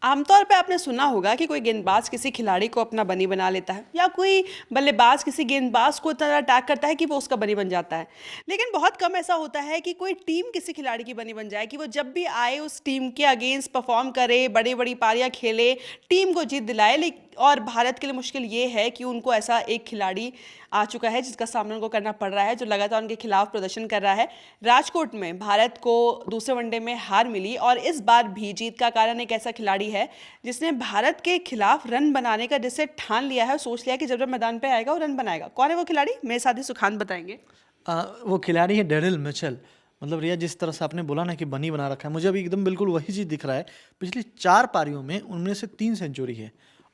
आमतौर पे आपने सुना होगा कि कोई गेंदबाज किसी खिलाड़ी को अपना बनी बना लेता है या कोई बल्लेबाज किसी गेंदबाज को इतना अटैक करता है कि वो उसका बनी बन जाता है। लेकिन बहुत कम ऐसा होता है कि कोई टीम किसी खिलाड़ी की बनी बन जाए, कि वो जब भी आए उस टीम के अगेंस्ट परफॉर्म करे, बड़ी बड़ी पारियां खेले, टीम को जीत दिलाए। लेकिन और भारत के लिए मुश्किल ये है कि उनको ऐसा एक खिलाड़ी आ चुका है जिसका सामना उनको करना पड़ रहा है, जो लगातार उनके खिलाफ प्रदर्शन कर रहा है। राजकोट में भारत को दूसरे वनडे में हार मिली और इस बार भी जीत का कारण एक ऐसा खिलाड़ी है जिसने भारत के खिलाफ रन बनाने का जिससे ठान लिया है, सोच लिया कि जब जब मैदान पे आएगा वो रन बनाएगा। कौन है वो खिलाड़ी? मेरे साथी सुखान बताएंगे। वो खिलाड़ी है डेरिल मिचेल। मतलब रिया, जिस तरह से आपने बोला ना कि बनी बना रखा है, मुझे अभी एकदम बिल्कुल वही चीज़ दिख रहा है। पिछली 4 पारियों में उनमें से 3 सेंचुरी है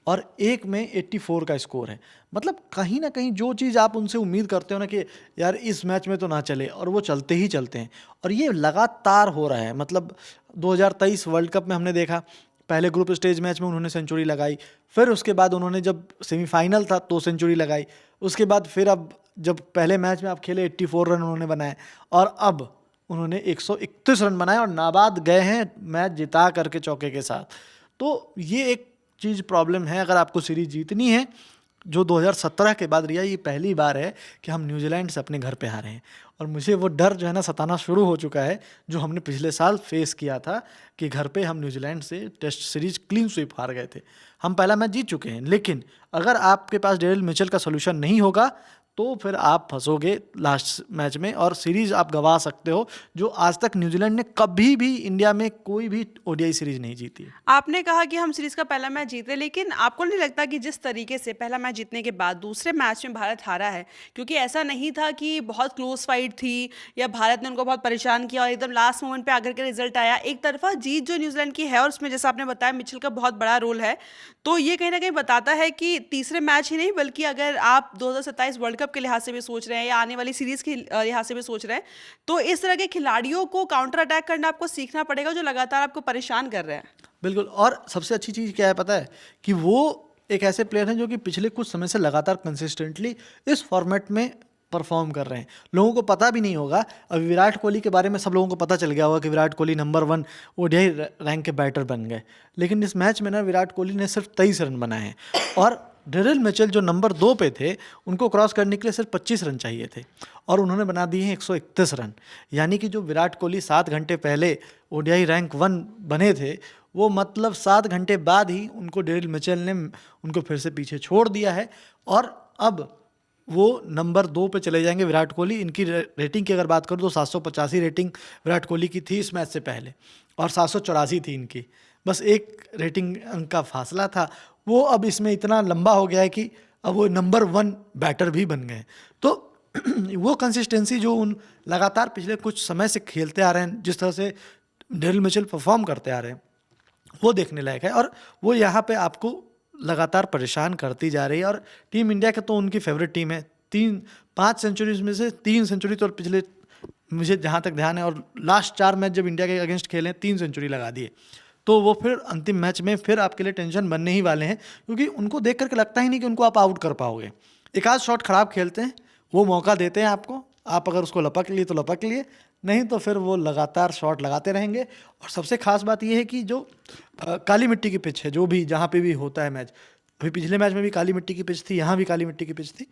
और एक में 84 का स्कोर है। मतलब कहीं ना कहीं जो चीज़ आप उनसे उम्मीद करते हो ना कि यार इस मैच में तो ना चले, और वो चलते ही चलते हैं। और ये लगातार हो रहा है। मतलब 2023 वर्ल्ड कप में हमने देखा, पहले ग्रुप स्टेज मैच में उन्होंने सेंचुरी लगाई, फिर उसके बाद उन्होंने जब सेमीफाइनल था तो सेंचुरी लगाई, उसके बाद फिर अब जब पहले मैच में आप खेले 84 रन उन्होंने बनाए, और अब उन्होंने 131 रन बनाए और नाबाद गए हैं मैच जिता करके चौके के साथ। तो ये एक चीज़ प्रॉब्लम है अगर आपको सीरीज जीतनी है, जो 2017 के बाद रिया ये पहली बार है कि हम न्यूजीलैंड से अपने घर पे हारे हैं। और मुझे वो डर जो है ना सताना शुरू हो चुका है, जो हमने पिछले साल फेस किया था कि घर पे हम न्यूजीलैंड से टेस्ट सीरीज क्लीन स्वीप हार गए थे। हम पहला मैच जीत चुके हैं, लेकिन अगर आपके पास डेरिल मिचेल का सोल्यूशन नहीं होगा तो फिर आप फंसोगे लास्ट मैच में और सीरीज आप गंवा सकते हो, जो आज तक न्यूजीलैंड ने कभी भी इंडिया में कोई भी ओडीआई सीरीज नहीं जीती है। आपने कहा कि हम सीरीज का पहला मैच जीते, लेकिन आपको नहीं लगता कि जिस तरीके से पहला मैच जीतने के बाद दूसरे मैच में भारत हारा है, क्योंकि ऐसा नहीं था कि बहुत क्लोज फाइट थी या भारत ने उनको बहुत परेशान किया और एकदम लास्ट मोमेंट पे आकर के रिजल्ट आया, एक तरफा जीत जो न्यूजीलैंड की है और उसमें जैसा आपने बताया मिचेल का बहुत बड़ा रोल है। तो ये कहीं ना कहीं बताता है कि तीसरे मैच ही नहीं, बल्कि अगर आप 2027 वर्ल्ड कप के लिहाज से भी सोच रहे हैं या आने वाली सीरीज के लिहाज से भी सोच रहे हैं, तो इस तरह के खिलाड़ियों को काउंटर अटैक करना आपको सीखना पड़ेगा जो लगातार आपको परेशान कर रहे हैं। बिल्कुल। और सबसे अच्छी चीज़ क्या है पता है, कि वो एक ऐसे प्लेयर हैं जो कि पिछले कुछ समय से लगातार कंसिस्टेंटली इस फॉर्मेट में परफॉर्म कर रहे हैं। लोगों को पता भी नहीं होगा, अभी विराट कोहली के बारे में सब लोगों को पता चल गया होगा कि Virat Kohli number 1 ODI rank के बैटर बन गए, लेकिन इस मैच में ना विराट कोहली ने सिर्फ 23 रन बनाए हैं और डेरिल मिचेल जो नंबर 2 पे थे उनको क्रॉस करने के लिए सिर्फ 25 रन चाहिए थे और उन्होंने बना दिए हैं 131 रन। यानी कि जो विराट कोहली 7 घंटे पहले ओडीआई रैंक 1 बने थे, वो मतलब 7 घंटे बाद ही उनको डेरिल मिचेल ने उनको फिर से पीछे छोड़ दिया है और अब वो नंबर 2 पे चले जाएंगे विराट कोहली। इनकी रेटिंग की अगर बात करूँ तो 785 रेटिंग विराट कोहली की थी इस मैच से पहले और 784 थी इनकी, बस एक रेटिंग अंक का फासला था। वो अब इसमें इतना लंबा हो गया है कि अब वो नंबर 1 बैटर भी बन गए। तो वो कंसिस्टेंसी जो उन लगातार पिछले कुछ समय से खेलते आ रहे हैं, जिस तरह से डेरिल मिचेल परफॉर्म करते आ रहे हैं, वो देखने लायक है और वो यहाँ पे आपको लगातार परेशान करती जा रही है। और टीम इंडिया का तो उनकी फेवरेट टीम है। 5 सेंचुरीज में से 3 सेंचुरी तो पिछले, मुझे जहाँ तक ध्यान है, और लास्ट 4 मैच जब इंडिया के अगेंस्ट खेले 3 सेंचुरी लगा दिए, तो वो फिर अंतिम मैच में फिर आपके लिए टेंशन बनने ही वाले हैं, क्योंकि उनको देख करके लगता ही नहीं कि उनको आप आउट कर पाओगे। एक आध शॉट खराब खेलते हैं, वो मौका देते हैं आपको, आप अगर उसको लपक लिए तो लपक लिए, नहीं तो फिर वो लगातार शॉट लगाते रहेंगे। और सबसे खास बात यह है कि जो काली मिट्टी की पिच है, जो भी जहाँ पे भी होता है मैच, अभी पिछले मैच में भी काली मिट्टी की पिच थी, यहाँ भी काली मिट्टी की पिच थी।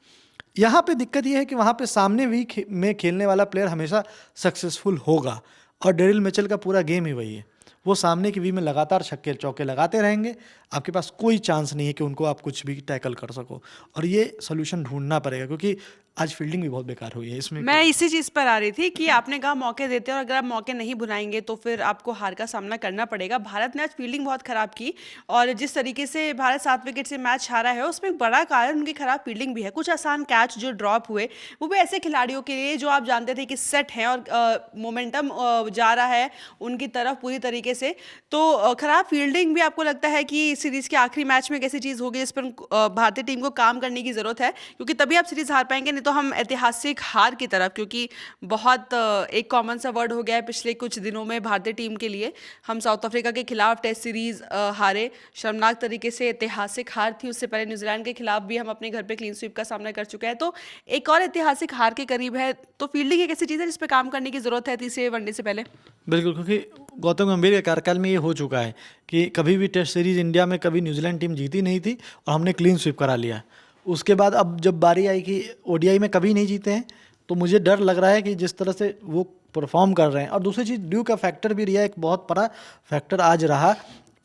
यहाँ पे दिक्कत यह है कि वहाँ पे सामने भी में खेलने वाला प्लेयर हमेशा सक्सेसफुल होगा और डेरिल मिचेल का पूरा गेम ही वही है। वो सामने की वी में लगातार छक्के चौके लगाते रहेंगे, आपके पास कोई चांस नहीं है कि उनको आप कुछ भी टैकल कर सको। और ये सोल्यूशन ढूंढना पड़ेगा, क्योंकि आज फील्डिंग भी बहुत बेकार हुई है इसमें। मैं इसी चीज़ पर आ रही थी कि आपने कहा मौके देते हैं और अगर आप मौके नहीं बुलाएंगे तो फिर आपको हार का सामना करना पड़ेगा। भारत ने आज फील्डिंग बहुत ख़राब की और जिस तरीके से भारत 7 विकेट से मैच हारा है, उसमें एक बड़ा कारण उनकी ख़राब फील्डिंग भी है। कुछ आसान कैच जो ड्रॉप हुए, वो भी ऐसे खिलाड़ियों के लिए जो आप जानते थे कि सेट हैं और मोमेंटम जा रहा है उनकी तरफ पूरी तरीके से। तो ख़राब फील्डिंग भी आपको लगता है कि सीरीज़ के आखिरी मैच में कैसी चीज़ होगी जिस पर भारतीय टीम को काम करने की ज़रूरत है, क्योंकि तभी आप सीरीज़ हार पाएंगे, नहीं तो तो हम ऐतिहासिक हार की तरफ, क्योंकि बहुत एक कॉमन सा वर्ड हो गया है पिछले कुछ दिनों में भारतीय टीम के लिए। हम साउथ अफ्रीका के खिलाफ टेस्ट सीरीज हारे, शर्मनाक तरीके से ऐतिहासिक हार थी। उससे पहले न्यूजीलैंड के खिलाफ भी हम अपने घर पे क्लीन स्वीप का सामना कर चुके हैं, तो एक और ऐतिहासिक हार के करीब है। तो फील्डिंग एक ऐसी चीज़ है जिस पर काम करने की जरूरत है तीसरे वनडे से पहले। बिल्कुल, क्योंकि गौतम गंभीर के कार्यकाल में ये हो चुका है कि कभी भी टेस्ट सीरीज इंडिया में कभी न्यूजीलैंड टीम जीती नहीं थी और हमने क्लीन स्वीप करा लिया। उसके बाद अब जब बारी आई कि ओडीआई में कभी नहीं जीते हैं, तो मुझे डर लग रहा है कि जिस तरह से वो परफॉर्म कर रहे हैं, और दूसरी चीज़ ड्यू का फैक्टर भी रिया, एक बहुत बड़ा फैक्टर आज रहा।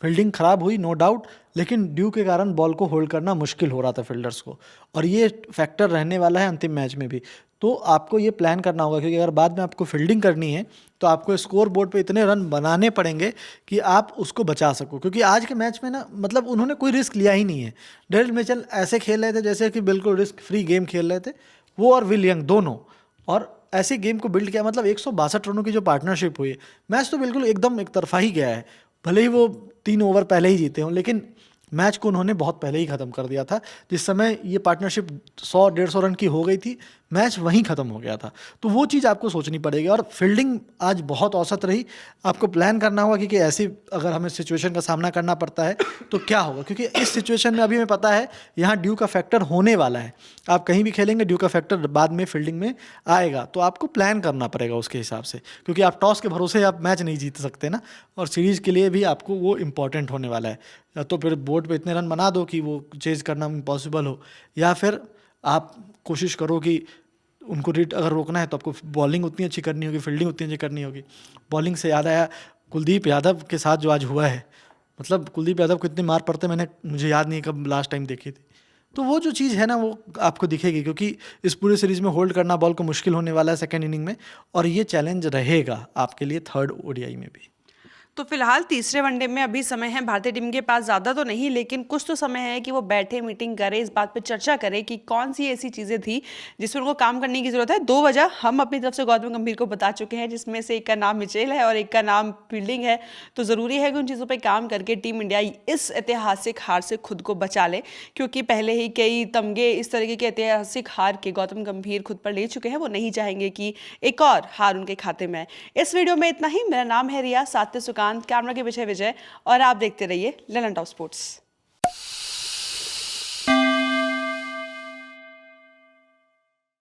फील्डिंग खराब हुई नो डाउट, लेकिन ड्यू के कारण बॉल को होल्ड करना मुश्किल हो रहा था फील्डर्स को, और ये फैक्टर रहने वाला है अंतिम मैच में भी। तो आपको ये प्लान करना होगा, क्योंकि अगर बाद में आपको फील्डिंग करनी है तो आपको स्कोर बोर्ड पे इतने रन बनाने पड़ेंगे कि आप उसको बचा सको। क्योंकि आज के मैच में ना, मतलब उन्होंने कोई रिस्क लिया ही नहीं है। डेरिल मिचेल ऐसे खेल रहे थे जैसे कि बिल्कुल रिस्क फ्री गेम खेल रहे थे, वो और विल यंग दोनों, और ऐसे गेम को बिल्ड किया। मतलब 162 रनों की जो पार्टनरशिप हुई है, मैच तो बिल्कुल एकदम एक तरफा ही गया है। भले ही वो 3 ओवर पहले ही जीते हों, लेकिन मैच को उन्होंने बहुत पहले ही ख़त्म कर दिया था। जिस समय ये पार्टनरशिप 100-150 रन की हो गई थी, मैच वहीं ख़त्म हो गया था। तो वो चीज़ आपको सोचनी पड़ेगी। और फील्डिंग आज बहुत औसत रही। आपको प्लान करना होगा कि ऐसी अगर हमें सिचुएशन का सामना करना पड़ता है तो क्या होगा, क्योंकि इस सिचुएशन में अभी हमें पता है यहाँ ड्यू का फैक्टर होने वाला है। आप कहीं भी खेलेंगे, ड्यू का फैक्टर बाद में फील्डिंग में आएगा, तो आपको प्लान करना पड़ेगा उसके हिसाब से, क्योंकि आप टॉस के भरोसे आप मैच नहीं जीत सकते ना, और सीरीज़ के लिए भी आपको वो इम्पॉर्टेंट होने वाला है। या तो फिर बोर्ड पे इतने रन बना दो कि वो चेज करना इम्पॉसिबल हो, या फिर आप कोशिश करो कि उनको अगर रोकना है तो आपको बॉलिंग उतनी अच्छी करनी होगी, फील्डिंग उतनी अच्छी करनी होगी। बॉलिंग से याद आया कुलदीप यादव के साथ जो आज हुआ है, मतलब कुलदीप यादव को इतनी मार पड़ते मुझे याद नहीं कब लास्ट टाइम देखी थी। तो वो जो चीज़ है ना, वो आपको दिखेगी, क्योंकि इस पूरे सीरीज़ में होल्ड करना बॉल को मुश्किल होने वाला है सेकेंड इनिंग में, और ये चैलेंज रहेगा आपके लिए थर्ड ओडीआई में भी। तो फिलहाल तीसरे वनडे में अभी समय है भारतीय टीम के पास, ज़्यादा तो नहीं लेकिन कुछ तो समय है कि वो बैठे, मीटिंग करें, इस बात पे चर्चा करें कि कौन सी ऐसी चीज़ें थी जिसमें उनको काम करने की ज़रूरत है। 2 वजह हम अपनी तरफ से गौतम गंभीर को बता चुके हैं, जिसमें से एक का नाम मिचेल है और एक का नाम फील्डिंग है। तो ज़रूरी है कि उन चीज़ों पर काम करके टीम इंडिया इस ऐतिहासिक हार से खुद को बचा ले, क्योंकि पहले ही कई तमगे इस तरीके के ऐतिहासिक हार के गौतम गंभीर खुद पर ले चुके हैं। वो नहीं चाहेंगे कि एक और हार उनके खाते में आए। इस वीडियो में इतना ही। मेरा नाम है रिया, साथ में सुकांत, कैमरा के पीछे विजय, और आप देखते रहिए ललन टॉप स्पोर्ट्स।